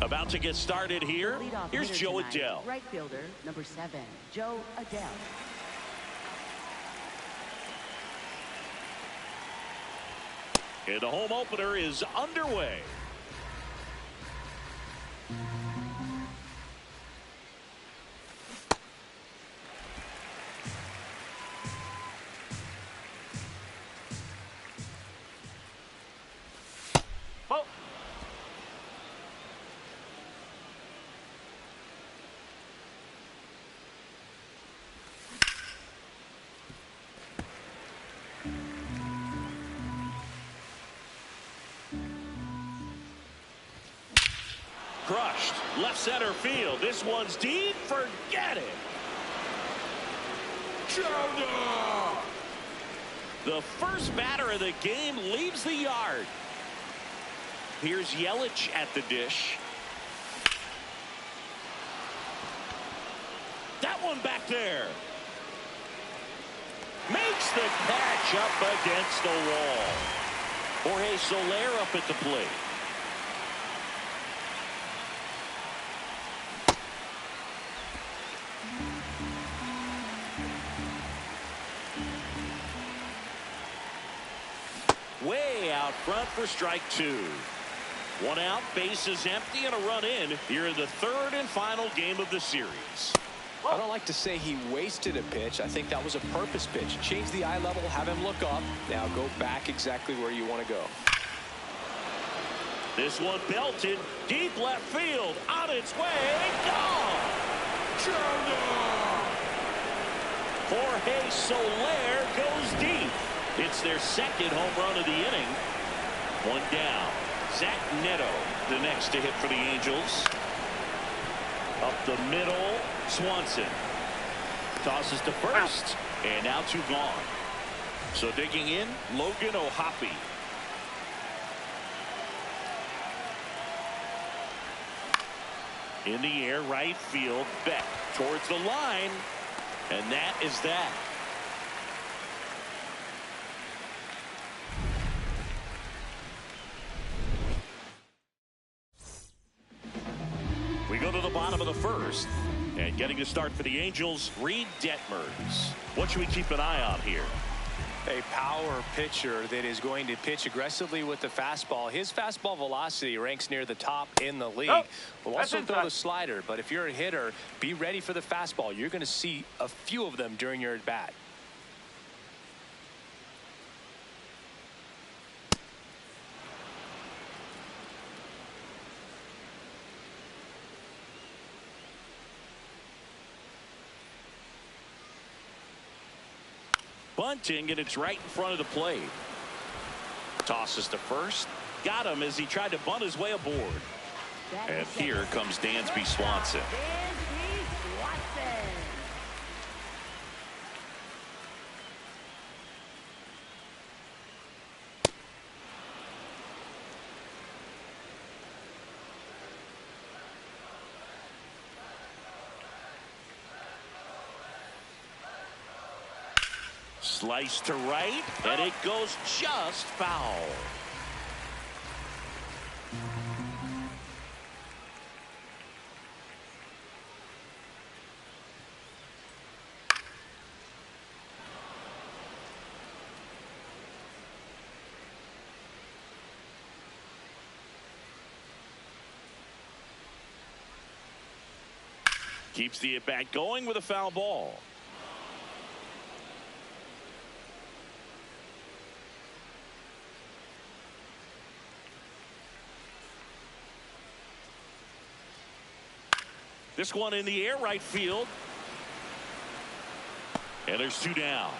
About to get started here. Here's Joe tonight, Adele. Right fielder, number 7, Joe Adele. And the home opener is underway. Oh. Crushed. Left center field. This one's deep. Forget it. Jonah! The first batter of the game leaves the yard. Here's Yelich at the dish. That one back there. Makes the catch up against the wall. Jorge Soler up at the plate. Way out front for strike 2. One out, bases empty, and a run in here in the third and final game of the series. I don't like to say he wasted a pitch. I think that was a purpose pitch. Change the eye level, have him look up. Now go back exactly where you want to go. This one belted deep left field. On its way. Gone. Jorge Soler goes deep. It's their second home run of the inning. One down. Zach Neto, the next to hit for the Angels. Up the middle, Swanson. Tosses to first, and now 2 gone. So digging in, Logan O'Hoppe. In the air, right field, Beck towards the line, and that is that. We go to the bottom of the first, and getting to start for the Angels, Reed Detmers. What should we keep an eye on here? A power pitcher that is going to pitch aggressively with the fastball. His fastball velocity ranks near the top in the league. Will also throw the slider, but if you're a hitter, be ready for the fastball. You're going to see a few of them during your at-bat. Bunting, and it's right in front of the plate. Tosses to first. Got him as he tried to bunt his way aboard. And here comes Dansby Swanson. Slice to right, and it goes just foul. Keeps the at-bat going with a foul ball. This one in the air, right field. And there's 2 down.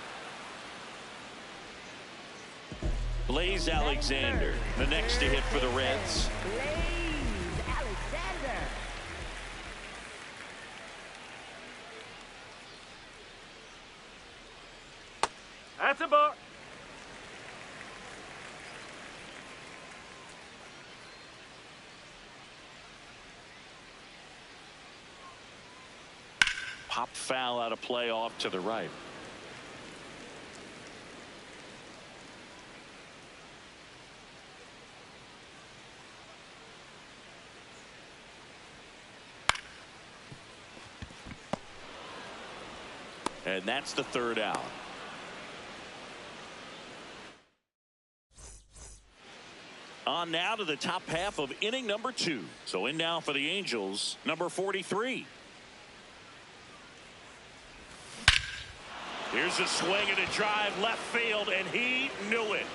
Blaze Alexander, the next to hit for the Reds. Blaze Alexander. That's a ball. Pop foul out of play off to the right. And that's the third out. On now to the top half of inning number 2. So in now for the Angels, number 43. Here's a swing and a drive left field, and he knew it.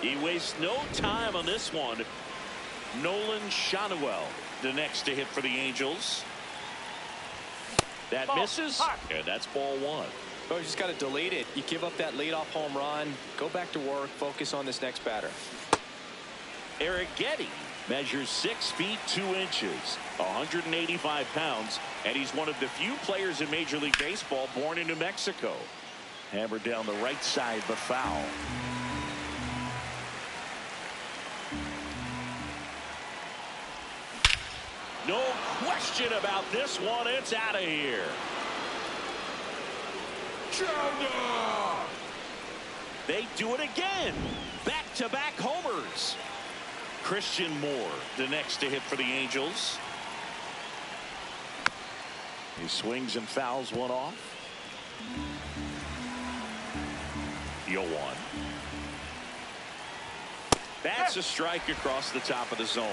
He wastes no time on this one. Nolan Shanuel, the next to hit for the Angels. That misses, and that's ball 1. Oh, you just got to delete it. You give up that leadoff home run. Go back to work. Focus on this next batter. Eric Getty measures 6 feet 2 inches, 185 pounds, and he's one of the few players in Major League Baseball born in New Mexico. Hammered down the right side, but foul. No question about this one. It's out of here. They do it again. Back-to-back homers. Christian Moore, the next to hit for the Angels. He swings and fouls one off. 0-1. That's a strike across the top of the zone.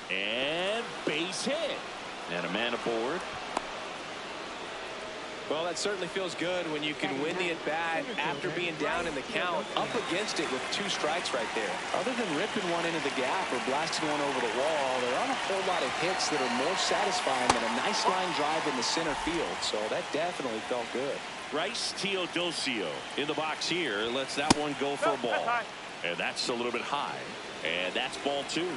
And base hit. And a man aboard. Well, that certainly feels good when you can win the at-bat after being down in the count, up against it with 2 strikes right there. Other than ripping one into the gap or blasting one over the wall, there aren't a whole lot of hits that are more satisfying than a nice line drive in the center field. So that definitely felt good. Bryce Teodosio in the box here lets that one go for a ball. And that's a little bit high. And that's ball 2.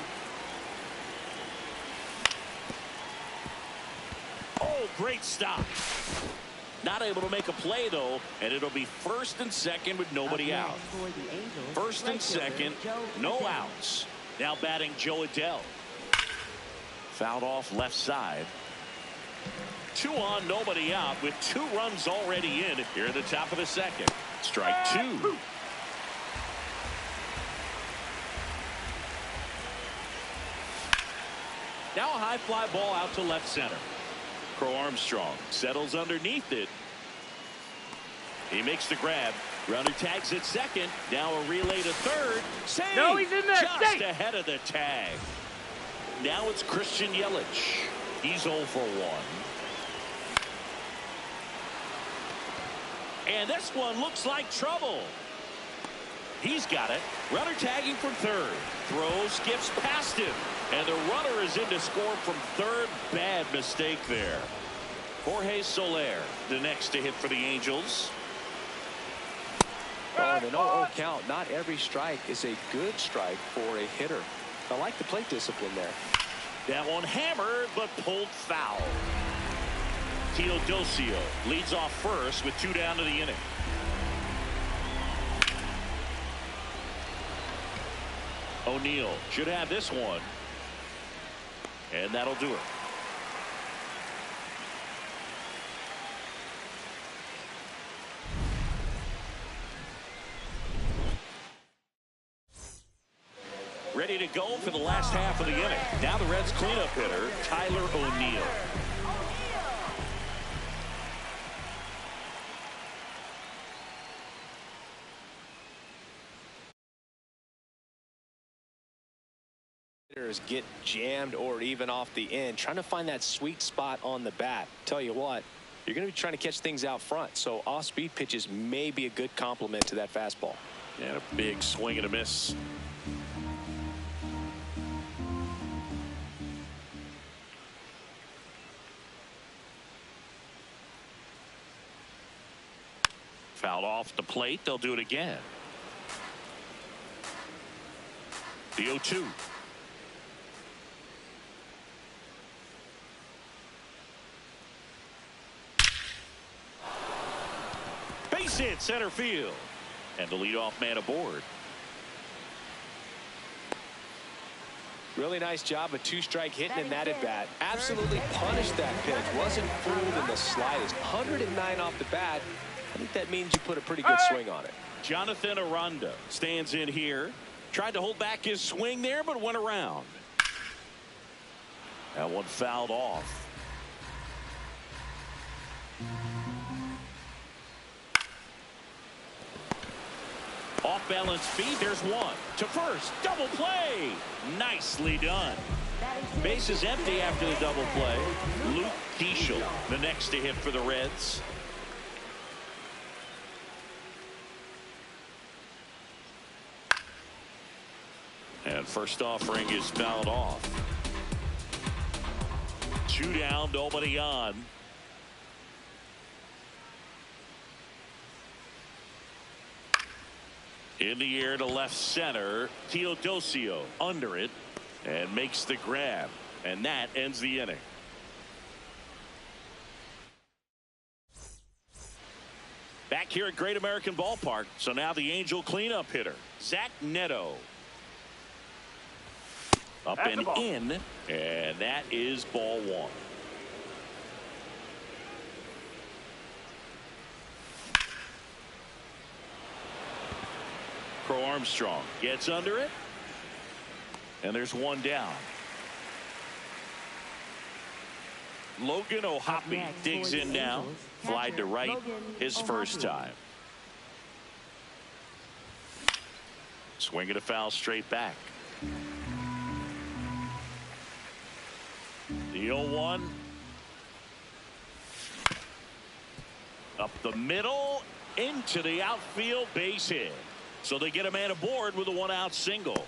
Oh, great stop. Not able to make a play, though, and it'll be first and second with nobody out. First and second, no outs. Now batting Joe Adele. Fouled off left side. 2 on, nobody out with 2 runs already in here at the top of the second. Strike 2. Now a high fly ball out to left center. Crow Armstrong settles underneath it. He makes the grab. Runner tags at second. Now a relay to third. Save! No, he's in there. Just Stay. ahead of the tag. Now it's Christian Yelich. He's 0 for 1. And this one looks like trouble. He's got it. Runner tagging from third. Throws, skips past him. And the runner is in to score from third. Bad mistake there. Jorge Soler, the next to hit for the Angels. Oh, the 0-0 count. Not every strike is a good strike for a hitter. I like the plate discipline there. That one hammered, but pulled foul. Teodosio leads off first with 2 down to the inning. O'Neill should have this one. And that'll do it. Ready to go for the last half of the inning. Now the Reds cleanup hitter, Tyler O'Neill. Hitters get jammed or even off the end, trying to find that sweet spot on the bat. Tell you what, you're going to be trying to catch things out front, so off-speed pitches may be a good complement to that fastball. And a big swing and a miss. Fouled off the plate. They'll do it again. The 0-2. Base hit center field. And the leadoff man aboard. Really nice job of 2-strike hitting in that at bat. Absolutely punished that pitch. Wasn't fooled in the slightest. 109 off the bat. I think that means you put a pretty good swing on it. Jonathan Aranda stands in here. Tried to hold back his swing there, but went around. That one fouled off. Off balance feed. There's one to first. Double play. Nicely done. Base is empty after the double play. Luke Keeschel, the next to hit for the Reds. And first offering is fouled off. 2 down, nobody on. In the air to left center. Teodosio under it and makes the grab. And that ends the inning. Back here at Great American Ballpark. So now the Angel cleanup hitter, Zach Neto. Up and in, and that is ball one. Crow Armstrong gets under it, and there's one down. Logan O'Hoppe digs in now, flied to right his first time. Swinging a foul straight back. The 0-1. Up the middle into the outfield, base hit. So they get a man aboard with a 1-out single.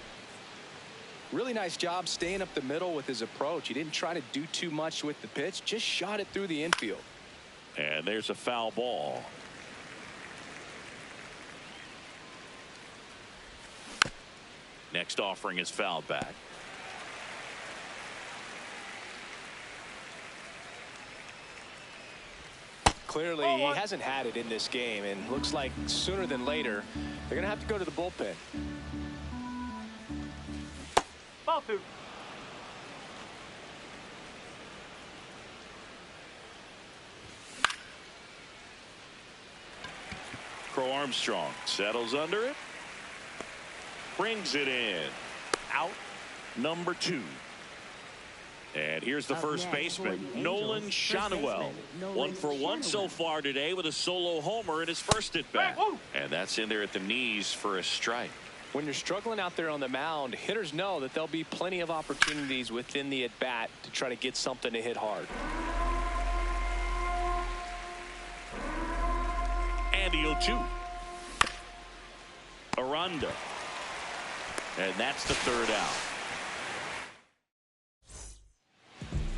Really nice job staying up the middle with his approach. He didn't try to do too much with the pitch, just shot it through the infield. And there's a foul ball. Next offering is fouled back. Clearly, he hasn't had it in this game, and looks like sooner than later, they're going to have to go to the bullpen. Ball 2. Crow Armstrong settles under it. Brings it in. Out number 2. And here's the first baseman, Nolan Schanuel. 1 for 1 so far today with a solo homer in his first at bat. And that's in there at the knees for a strike. When you're struggling out there on the mound, hitters know that there'll be plenty of opportunities within the at bat to try to get something to hit hard. And the 0-2. Aranda. And that's the 3rd out.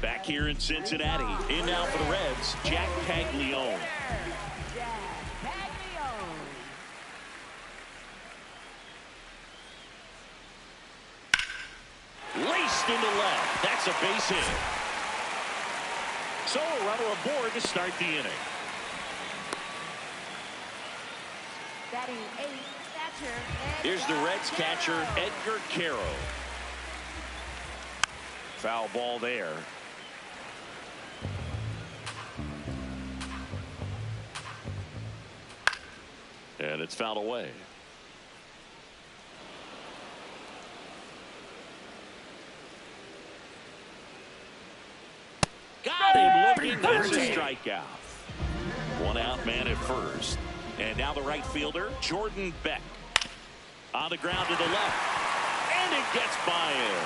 Back here in Cincinnati, in now for the Reds, Jack Paglione. Laced into left. That's a base hit. So a runner aboard to start the inning. Batting 8, catcher. Here's the Reds catcher, Edgar Caro. Foul ball there. And it's fouled away. Got him looking. That's a strikeout. 1 out man at first. And now the right fielder, Jordan Beck. On the ground to the left. And it gets by him.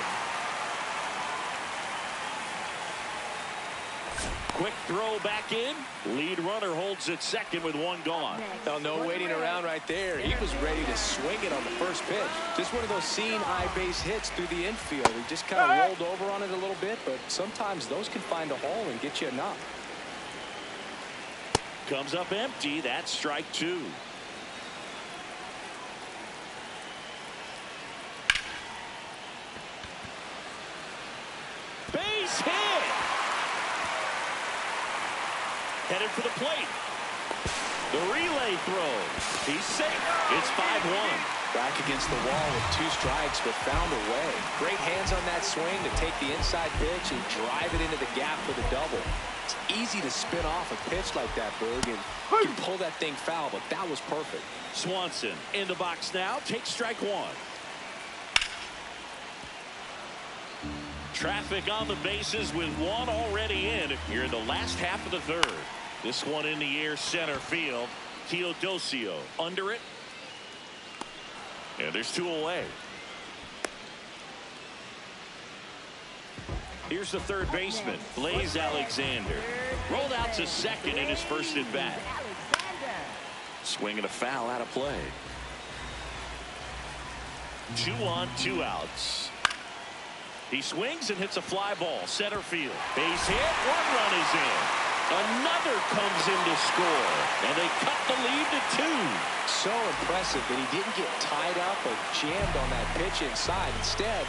Quick throw back in. Lead runner holds at second with 1 gone. Now, no waiting around right there. He was ready to swing it on the first pitch. Just one of those seeing eye base hits through the infield. He just kind of rolled over on it a little bit, but sometimes those can find a hole and get you a knock. Comes up empty. That's strike 2. Base hit. Headed for the plate. The relay throw. He's safe. It's 5-1. Back against the wall with 2 strikes, but found a way. Great hands on that swing to take the inside pitch and drive it into the gap for the double. easy to spin off a pitch like that, Boog, and you can pull that thing foul, but that was perfect. Swanson in the box now. Takes strike one. Traffic on the bases with one already in. Here in the last half of the third. This one in the air, center field. Teodosio under it. And there's two away. Here's the third baseman, Blaze Alexander. Rolled out to second in his first at bat. Swinging a foul out of play. 2 on, 2 outs. He swings and hits a fly ball, center field. Base hit, 1 run is in. Another comes in to score, and they cut the lead to 2. So impressive that he didn't get tied up or jammed on that pitch inside. Instead,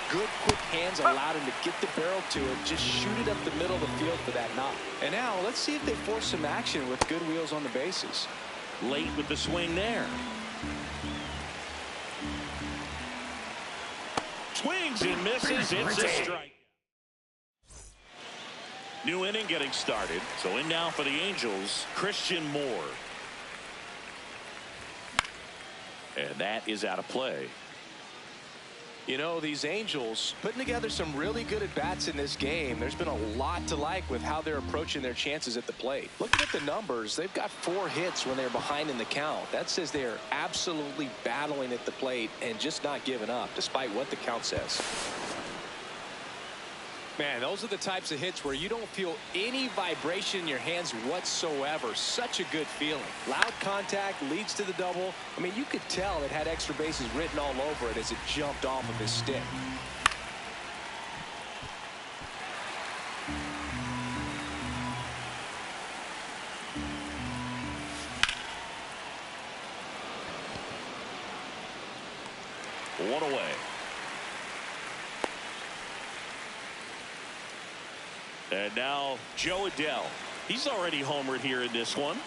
good quick hands allowed him to get the barrel to it, just shoot it up the middle of the field for that knock. And now let's see if they force some action with good wheels on the bases. Late with the swing there. Swings and misses. It's a strike. New inning getting started. So in now for the Angels, Christian Moore. And that is out of play. You know, these Angels putting together some really good at-bats in this game. There's been a lot to like with how they're approaching their chances at the plate. Looking at the numbers, they've got 4 hits when they're behind in the count. That says they are absolutely battling at the plate and just not giving up, despite what the count says. Man, those are the types of hits where you don't feel any vibration in your hands whatsoever. Such a good feeling. Loud contact leads to the double. I mean, you could tell it had extra bases written all over it as it jumped off of his stick. One away. And now Joe Adell. He's already homered here in this one.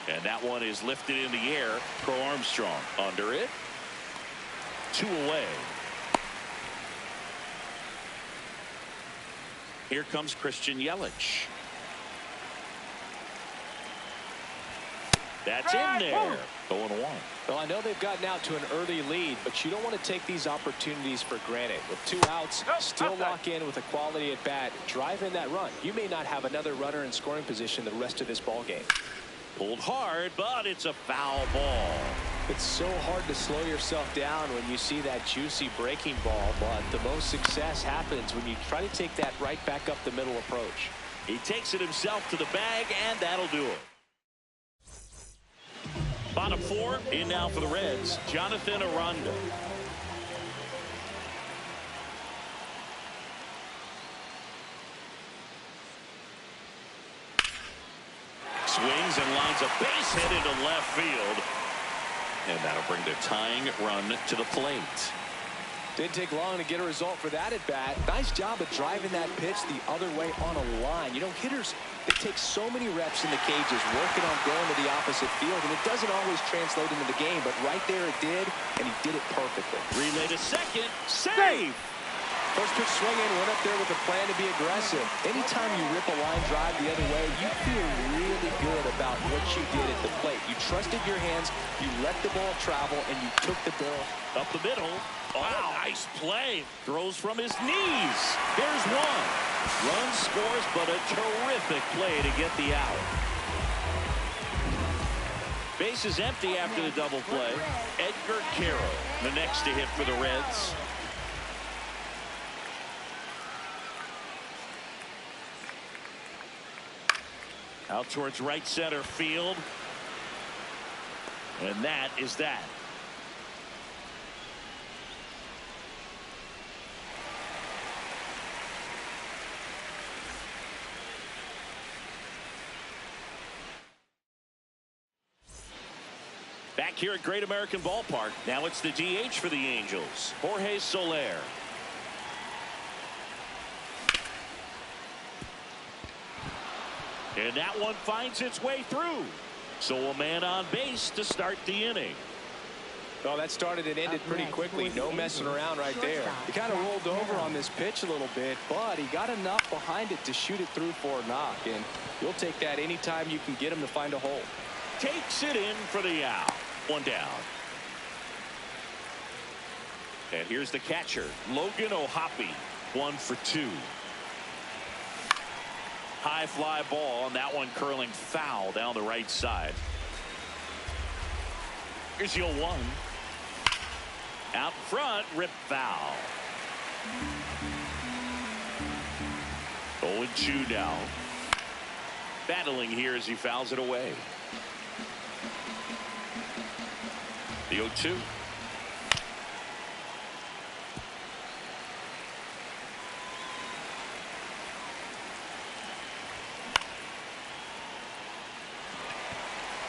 And that one is lifted in the air. Crow Armstrong under it. 2 away. Here comes Christian Yelich. That's in there. 0-1. Well, I know they've gotten out to an early lead, but you don't want to take these opportunities for granted. With 2 outs, still lock in with a quality at bat. Drive in that run. You may not have another runner in scoring position the rest of this ball game. Pulled hard, but it's a foul ball. It's so hard to slow yourself down when you see that juicy breaking ball, but the most success happens when you try to take that right back up the middle approach. He takes it himself to the bag, and that'll do it. Bottom 4 in now for the Reds, Jonathan Aranda. Swings and lines a base hit into left field. And that'll bring the tying run to the plate. Didn't take long to get a result for that at bat. Nice job of driving that pitch the other way on a line. You know, hitters, they take so many reps in the cages working on going to the opposite field, and it doesn't always translate into the game, but right there it did, and he did it perfectly. Relay to second. Save! First pitch swinging, went up there with a plan to be aggressive. Anytime you rip a line drive the other way, you feel really good about what you did at the plate. You trusted your hands, you let the ball travel, and you took the barrel up the middle. Wow, nice play. Throws from his knees. There's one. Run scores, but a terrific play to get the out. Base is empty after the double play. Edgar Carroll, the next to hit for the Reds. Out towards right center field. And that is that. Back here at Great American Ballpark. Now it's the DH for the Angels, Jorge Soler. And that one finds its way through. So a man on base to start the inning. Oh, that started and ended pretty quickly. No messing around right there. He kind of rolled over on this pitch a little bit, but he got enough behind it to shoot it through for a knock. And you'll take that anytime you can get him to find a hole. Takes it in for the out. One down. And here's the catcher, Logan O'Hoppe, 1 for 2. High fly ball, and that one curling foul down the right side. Here's the 0-1. Out front, rip foul. 0-2 now. Battling here as he fouls it away. The 0-2.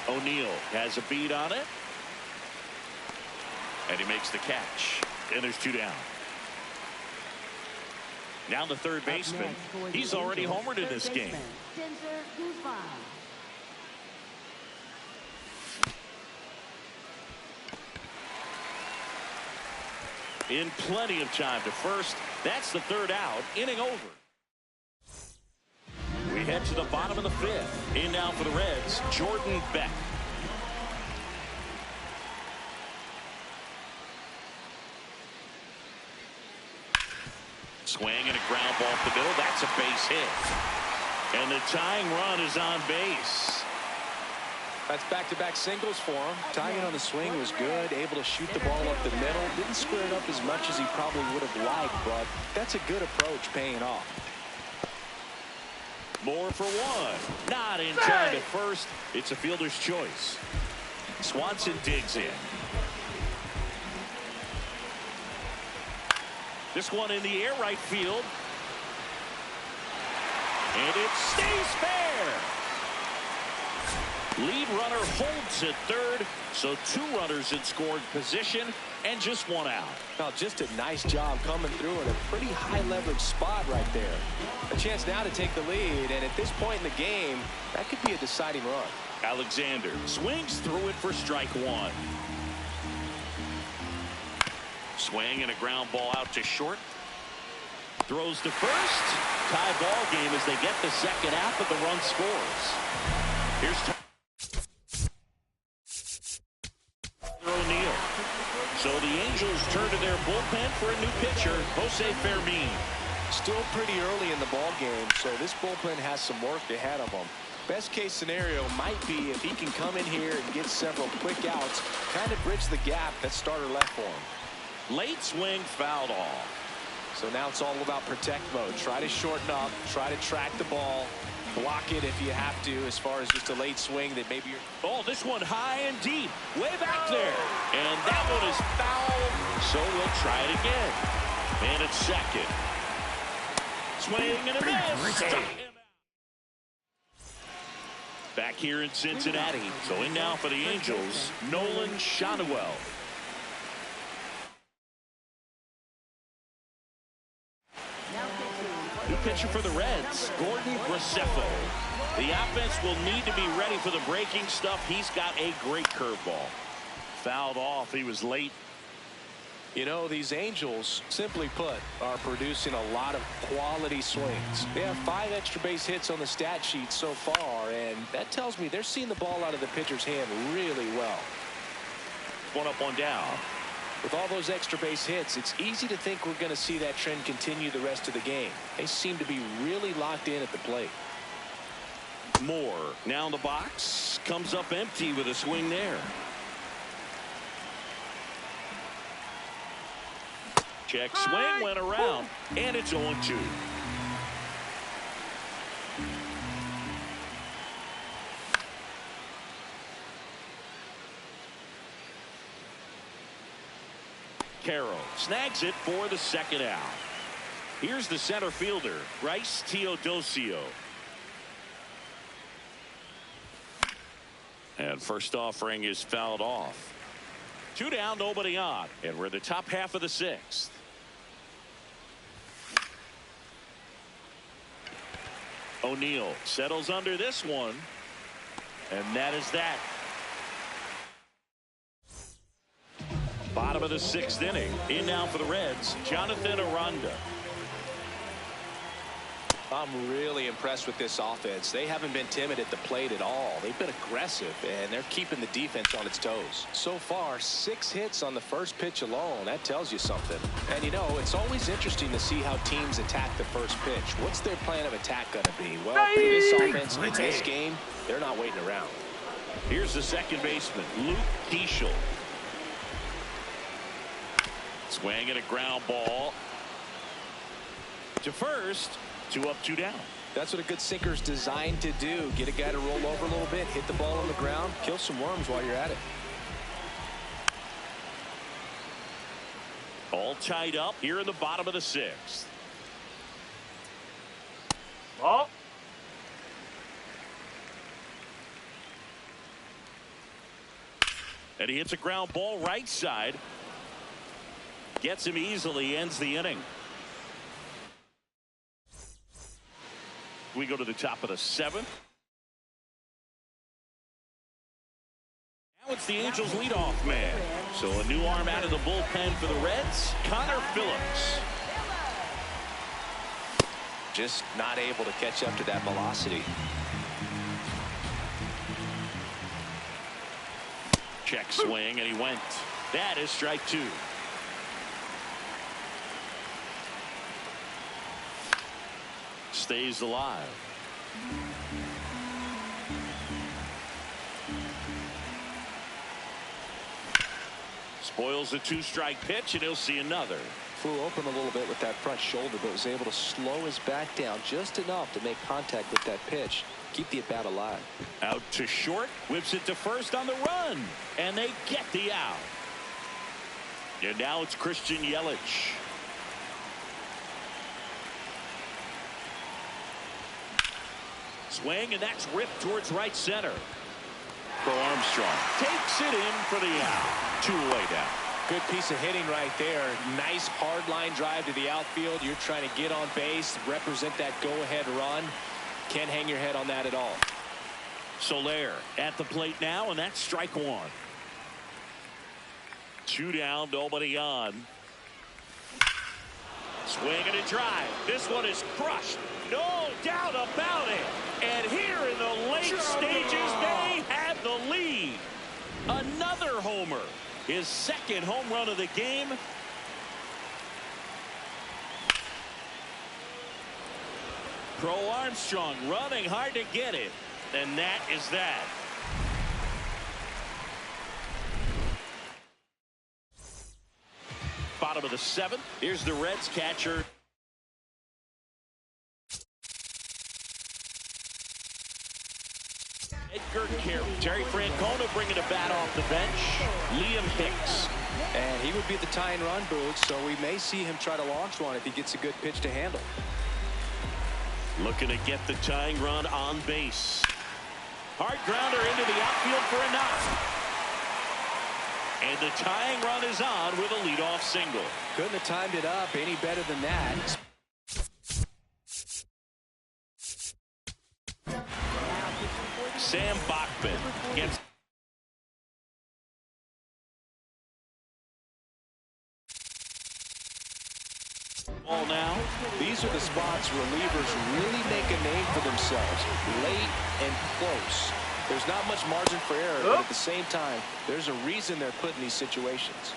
O'Neill has a beat on it. And he makes the catch. And there's 2 down. Now the third baseman. He's already homered in this game. In plenty of time to first. That's the third out. Inning over. We head to the bottom of the 5th. In now for the Reds, Jordan Beck. Swing and a ground ball up the middle. That's a base hit. And the tying run is on base. That's back-to-back singles for him. Timing on the swing was good. Able to shoot the ball up the middle. Didn't square it up as much as he probably would have liked, but that's a good approach paying off. More for 1. Not in time at first. It's a fielder's choice. Swanson digs in. This one in the air, right field. And it stays fair. Lead runner holds at third. So 2 runners in scoring position and just 1 out. Well, just a nice job coming through in a pretty high leverage spot right there. A chance now to take the lead, and at this point in the game, that could be a deciding run. Alexander swings through it for strike 1. Swing and a ground ball out to short. Throws to first. Tie ball game as they get the second out, but the run scores. Here's O'Neill. So the Angels turn to their bullpen for a new pitcher, Jose Fermin. Still pretty early in the ball game, so this bullpen has some work ahead of them. Best case scenario might be if he can come in here and get several quick outs, kind of bridge the gap that starter left for him. Late swing fouled off. So now it's all about protect mode. Try to shorten up, try to track the ball, block it if you have to, as far as just a late swing that maybe you're... Oh, this one high and deep, way back there. And that one is foul, so we'll try it again. And it's second. Swing and a miss. Back here in Cincinnati. So in now for the Angels, Nolan Shotwell. New pitcher for the Reds, Gordon Graceffo. The offense will need to be ready for the breaking stuff. He's got a great curveball. Fouled off. He was late. You know, these Angels, simply put, are producing a lot of quality swings. They have 5 extra base hits on the stat sheet so far, and that tells me they're seeing the ball out of the pitcher's hand really well. 1 up, 1 down. With all those extra base hits, it's easy to think we're going to see that trend continue the rest of the game. They seem to be really locked in at the plate. Moore now in the box, comes up empty with a swing there. Check swing, went around, and it's 0-2. Carroll snags it for the second out. Here's the center fielder, Bryce Teodosio. And first offering is fouled off. 2 down, nobody on. And we're in the top half of the 6th. O'Neill settles under this one. And that is that. Bottom of the 6th inning. In now for the Reds, Jonathan Aranda. I'm really impressed with this offense. They haven't been timid at the plate at all. They've been aggressive, and they're keeping the defense on its toes. So far, 6 hits on the first pitch alone. That tells you something. And, you know, it's always interesting to see how teams attack the first pitch. What's their plan of attack going to be? Well, for this offense in this game, they're not waiting around. Here's the second baseman, Luke Keeschel. Swing and a ground ball to first. 2 up, 2 down. That's what a good sinker's designed to do. Get a guy to roll over a little bit, hit the ball on the ground, kill some worms while you're at it. All tied up here in the bottom of the 6th. Ball. And he hits a ground ball right side. Gets him easily, ends the inning. We go to the top of the 7th. Now it's the Angels leadoff man. So a new arm out of the bullpen for the Reds, Connor Phillips. Just not able to catch up to that velocity. Check swing, and he went. That is strike 2. Stays alive. Spoils the 2-strike pitch, and he'll see another. Flew open a little bit with that front shoulder, but was able to slow his back down just enough to make contact with that pitch. Keep the at-bat alive. Out to short, whips it to first on the run, and they get the out. And now it's Christian Yelich. Swing, and that's ripped towards right center. Crow Armstrong takes it in for the out. 2 away now. Good piece of hitting right there. Nice hard line drive to the outfield. You're trying to get on base, represent that go-ahead run. Can't hang your head on that at all. Soler at the plate now, and that's strike 1. 2 down, nobody on. Swing and a drive. This one is crushed. No doubt about it. And here in the late stages, they have the lead. Another homer. His 2nd home run of the game. Crow Armstrong running hard to get it. And that is that. Bottom of the 7th. Here's the Reds catcher. Edgar Carey. Terry Francona bringing a bat off the bench. Liam Hicks. And he would be the tying run, Boots, so we may see him try to launch one if he gets a good pitch to handle. Looking to get the tying run on base. Hard grounder into the outfield for a knock. And the tying run is on with a leadoff single. Couldn't have timed it up any better than that. Sam Bachman gets ball now. These are the spots relievers really make a name for themselves. Late and close. There's not much margin for error, but at the same time, there's a reason they're put in these situations.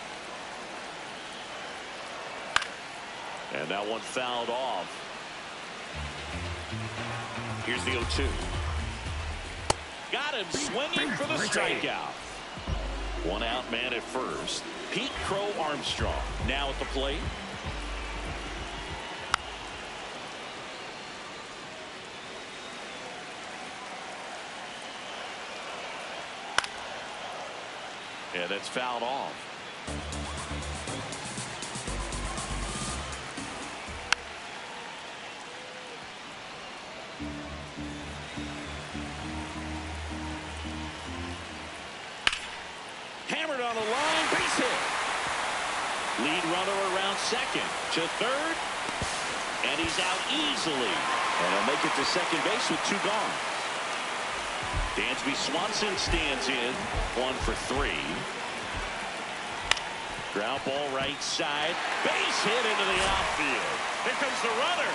And that one fouled off. Here's the 0-2. Got him swinging for the strikeout. 1 out man at first. Pete Crow Armstrong now at the plate. Yeah, that's fouled off. Hammered on the line, base hit. Lead runner around second to third, and he's out easily. And he'll make it to second base with 2 gone. Dansby Swanson stands in 1 for 3. Ground ball right side. Base hit into the outfield. Here comes the runner.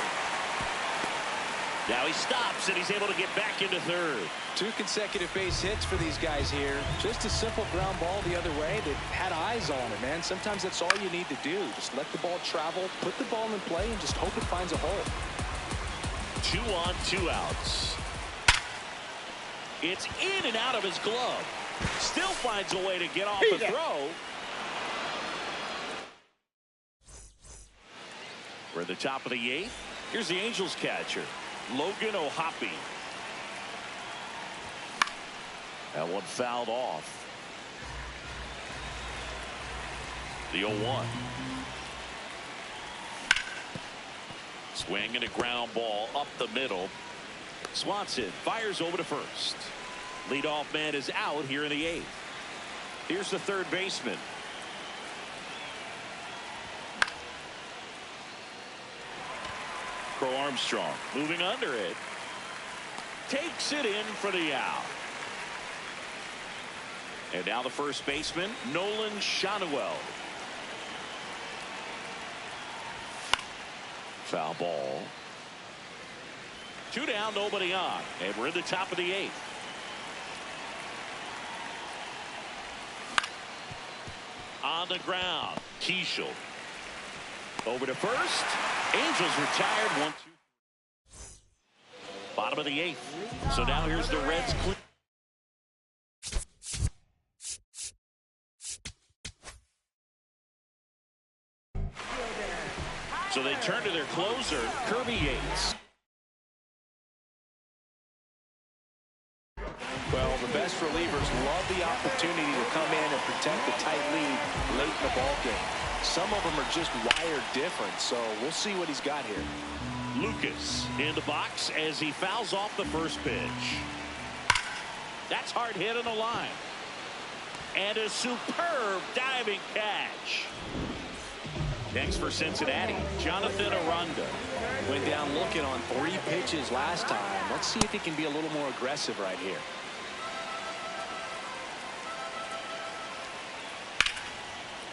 Now he stops, and he's able to get back into third. 2 consecutive base hits for these guys here. Just a simple ground ball the other way that had eyes on it, man. Sometimes that's all you need to do. Just let the ball travel, put the ball in play, and just hope it finds a hole. 2 on, 2 outs. It's in and out of his glove. Still finds a way to get off the throw. We're at the top of the 8th. Here's the Angels catcher, Logan O'Hoppe. That one fouled off. The 0-1. Swing and a ground ball up the middle. Swanson fires over to first. Leadoff man is out here in the 8th. Here's the third baseman. Crow Armstrong moving under it. Takes it in for the out. And now the first baseman, Nolan Schanuel. Foul ball. 2 down, nobody on. And we're in the top of the 8th. On the ground, Keishel. Over to first. Angels retired 1-2. Bottom of the 8th. So now here's the Reds. So they turn to their closer, Kirby Yates. Well, the best relievers love the opportunity to come in and protect the tight lead late in the ball game. Some of them are just wired different, so we'll see what he's got here. Lucas in the box as he fouls off the first pitch. That's hard hit on the line. And a superb diving catch. Next for Cincinnati, Jonathan Aranda. Went down looking on 3 pitches last time. Let's see if he can be a little more aggressive right here.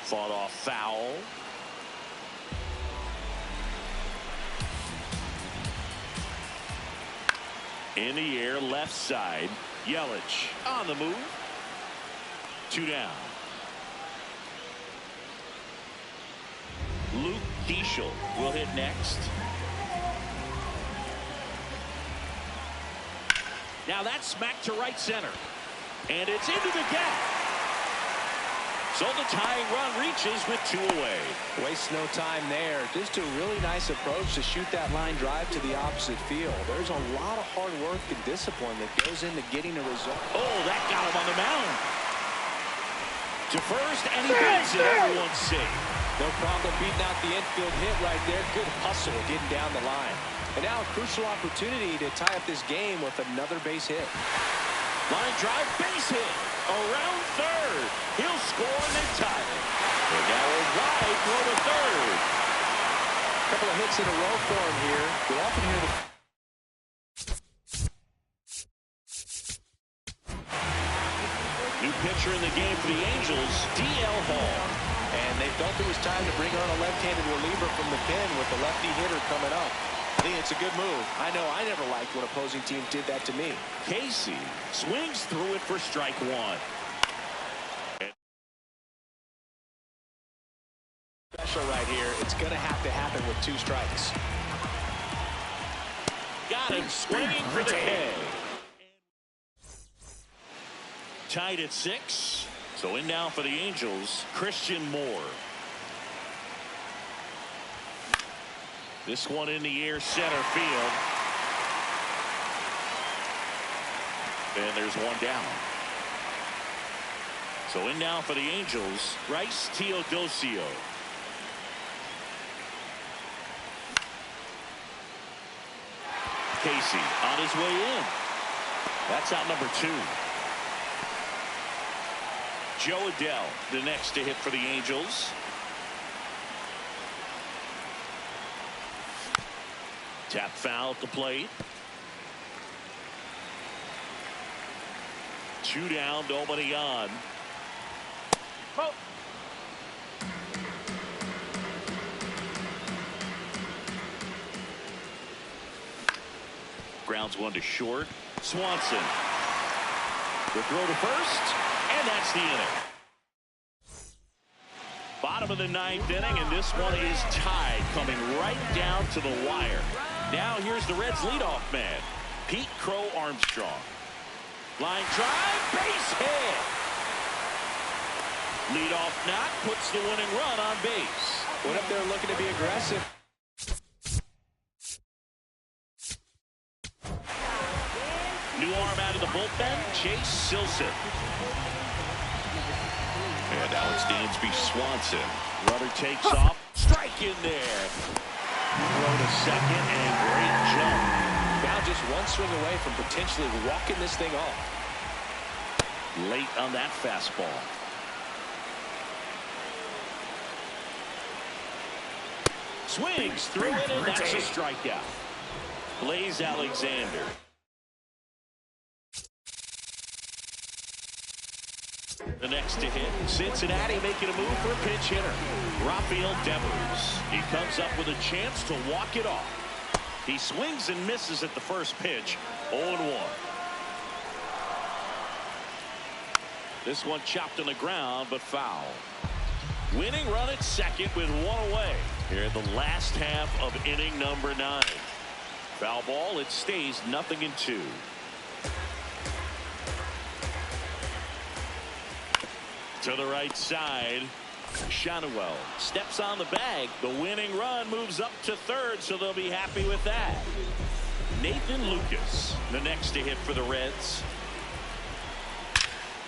Fought off foul. In the air, left side. Yelich on the move. 2 down. Luke Keishel will hit next. Now that's smacked to right center. And it's into the gap. So the tying run reaches with 2 away. Waste no time there. Just a really nice approach to shoot that line drive to the opposite field. There's a lot of hard work and discipline that goes into getting a result. Oh, that got him on the mound. To first, and he beats it. Everyone's safe. No problem beating out the infield hit right there. Good hustle getting down the line. And now a crucial opportunity to tie up this game with another base hit. Line drive, base hit. Around third. He'll score and then tie it. And now a wide throw to third. A couple of hits in a row for him here. We often hear the... New pitcher in the game for the Angels, D.L. Hall. And they felt it was time to bring on a left-handed reliever from the pen with the lefty hitter coming up. I think it's a good move. I know I never liked when opposing teams did that to me. Casey swings through it for strike 1. Special right here. It's going to have to happen with 2 strikes. Got him swinging for the K. Tied at 6. So in now for the Angels, Christian Moore. This one in the air, center field. And there's 1 down. So in now for the Angels, Bryce Teodosio. Casey on his way in. That's out number 2. Joe Adell, the next to hit for the Angels. Tap foul at the plate. 2 down, nobody on. Oh. Grounds one to short. Swanson. The throw to first, and that's the inning. Bottom of the ninth inning, and this one is tied, coming right down to the wire. Now here's the Reds' leadoff man, Pete Crow Armstrong. Line drive, base hit. Leadoff knock puts the winning run on base. Went up there looking to be aggressive. New arm out of the bullpen, Chase Silson. And now it's Dansby Swanson. Runner takes off. Strike in there. Throw to second, and great jump. Now just one swing away from potentially walking this thing off. Late on that fastball. Swings through it, and that's a strikeout. Blaze Alexander. The next to hit, Cincinnati making a move for a pinch hitter. Rafael Devers. He comes up with a chance to walk it off. He swings and misses at the first pitch. 0-1. This one chopped on the ground, but foul. Winning run at second with one away. Here in the last half of inning number 9. Foul ball, it stays 0-2. To the right side, Shanuel steps on the bag. The winning run moves up to third, so they'll be happy with that. Nathan Lucas, the next to hit for the Reds.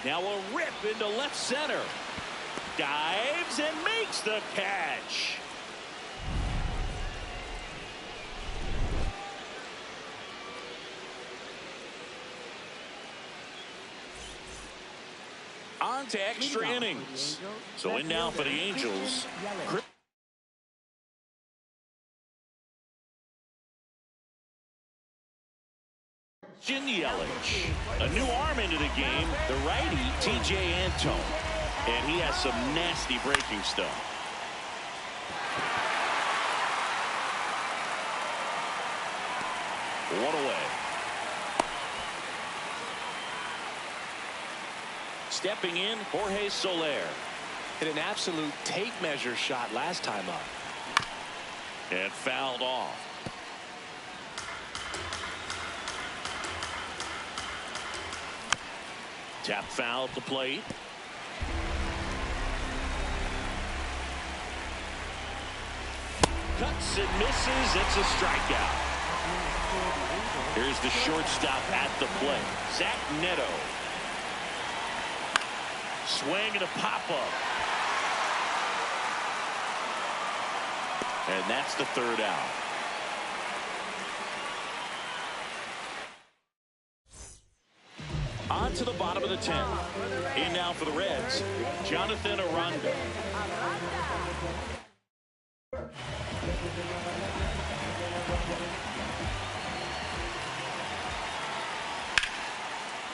Now a rip into left center. Dives and makes the catch. On to extra innings. So in now for the Angels. Christian Yelich. A new arm into the game. The righty, T.J. Antone. And he has some nasty breaking stuff. One away. Stepping in, Jorge Soler. Hit an absolute tape measure shot last time up. And fouled off. Tap foul at the plate. Cuts and misses. It's a strikeout. Here's the shortstop at the plate. Zach Neto. Swing and a pop-up. And that's the third out. On to the bottom of the 10th. In now for the Reds, Jonathan Aranda.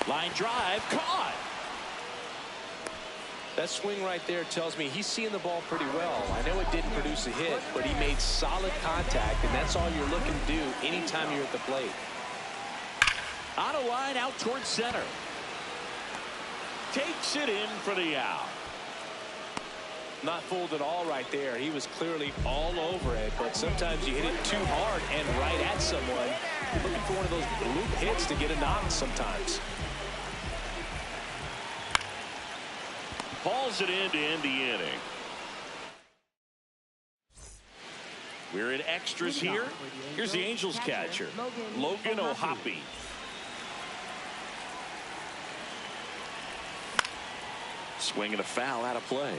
Line drive, caught. That swing right there tells me he's seeing the ball pretty well. I know it didn't produce a hit, but he made solid contact, and that's all you're looking to do anytime you're at the plate. On a line out towards center. Takes it in for the out. Not fooled at all right there. He was clearly all over it, but sometimes you hit it too hard and right at someone. You're looking for one of those loop hits to get a knock sometimes. Hauls it in to end the inning. We're in extras here. Here's the Angels catcher, Logan O'Hoppe. Swinging a foul out of play.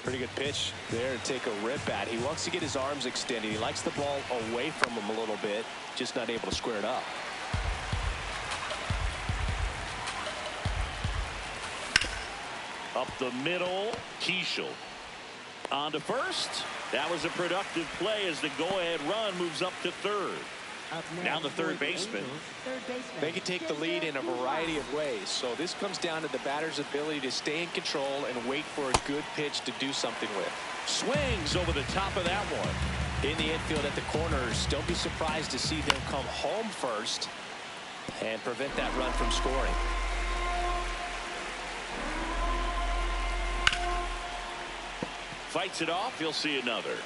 Pretty good pitch there to take a rip at. He wants to get his arms extended. He likes the ball away from him a little bit, just not able to square it up. Up the middle, Keishel. On to first. That was a productive play as the go-ahead run moves up to third. Now the third baseman. They can take the lead in a variety of ways. So this comes down to the batter's ability to stay in control and wait for a good pitch to do something with. Swings over the top of that one. In the infield at the corners, don't be surprised to see them come home first and prevent that run from scoring. Fights it off. He'll see another.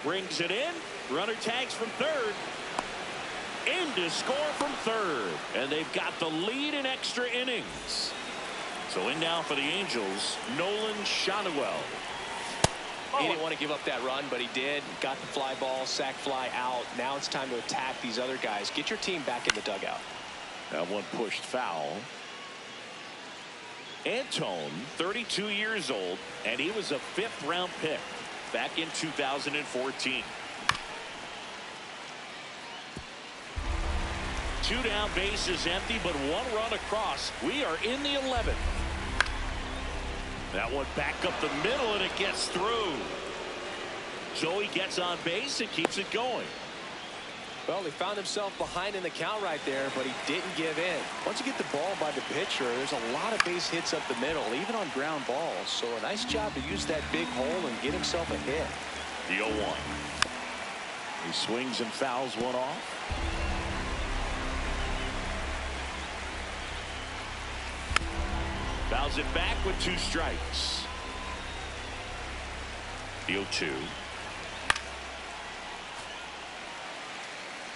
Brings it in. Runner tags from third. In to score from third. And they've got the lead in extra innings. So in now for the Angels, Nolan Shotwell. He didn't want to give up that run, but he did. Got the fly ball, sac fly out. Now it's time to attack these other guys. Get your team back in the dugout. That one pushed foul. Antone, 32 years old, and he was a 5th-round pick back in 2014. 2 down, bases empty, but 1 run across. We are in the 11th. That one back up the middle, and it gets through. Joey gets on base and keeps it going. Well, he found himself behind in the count right there, but he didn't give in. Once you get the ball by the pitcher, there's a lot of base hits up the middle, even on ground balls. So a nice job to use that big hole and get himself a hit. The 0-1. He swings and fouls one off. Fouls it back with 2 strikes. The 0-2.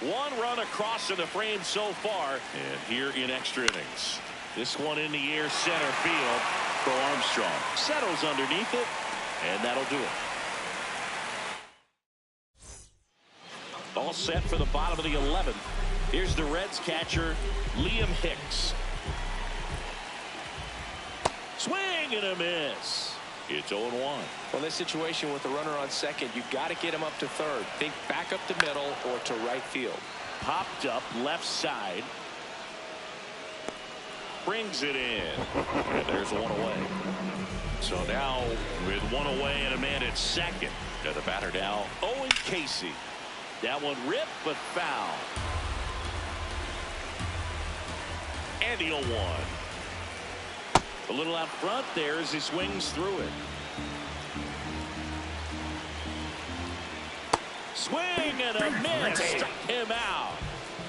1 run across in the frame so far. And here in extra innings. This one in the air, center field for Armstrong. Settles underneath it, and that'll do it. All set for the bottom of the 11th. Here's the Reds catcher, Liam Hicks. Swing and a miss. It's 0-1. Well, in this situation with the runner on second, you've got to get him up to third. Think back up the middle or to right field. Popped up left side. Brings it in. And there's 1 away. So now with 1 away and a man at second. To the batter now, Owen Casey. That one ripped but foul. And the 0-1. A little out front there as he swings through it. Swing and a miss. Struck him out.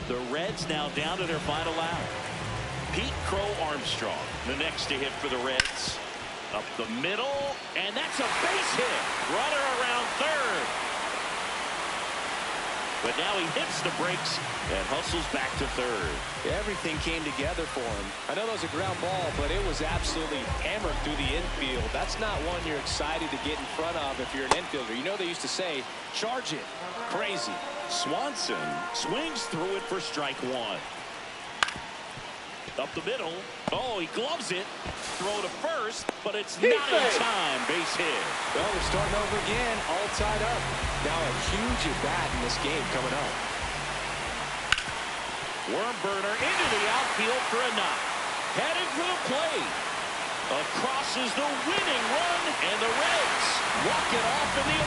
The Reds now down to their final out. Pete Crow Armstrong, the next to hit for the Reds. Up the middle, and that's a base hit. Runner around third. But now he hits the brakes and hustles back to third. Everything came together for him. I know that was a ground ball, but it was absolutely hammered through the infield. That's not one you're excited to get in front of if you're an infielder. You know they used to say, charge it. Crazy. Swanson swings through it for strike 1. Up the middle. Oh, he gloves it. Throw to first, but it's not in time. Base hit. Well, we're starting over again, all tied up. Now a huge at-bat in this game coming up. Worm burner into the outfield for a knock. Heading for the plate. Across is the winning run, and the Reds walk it off in the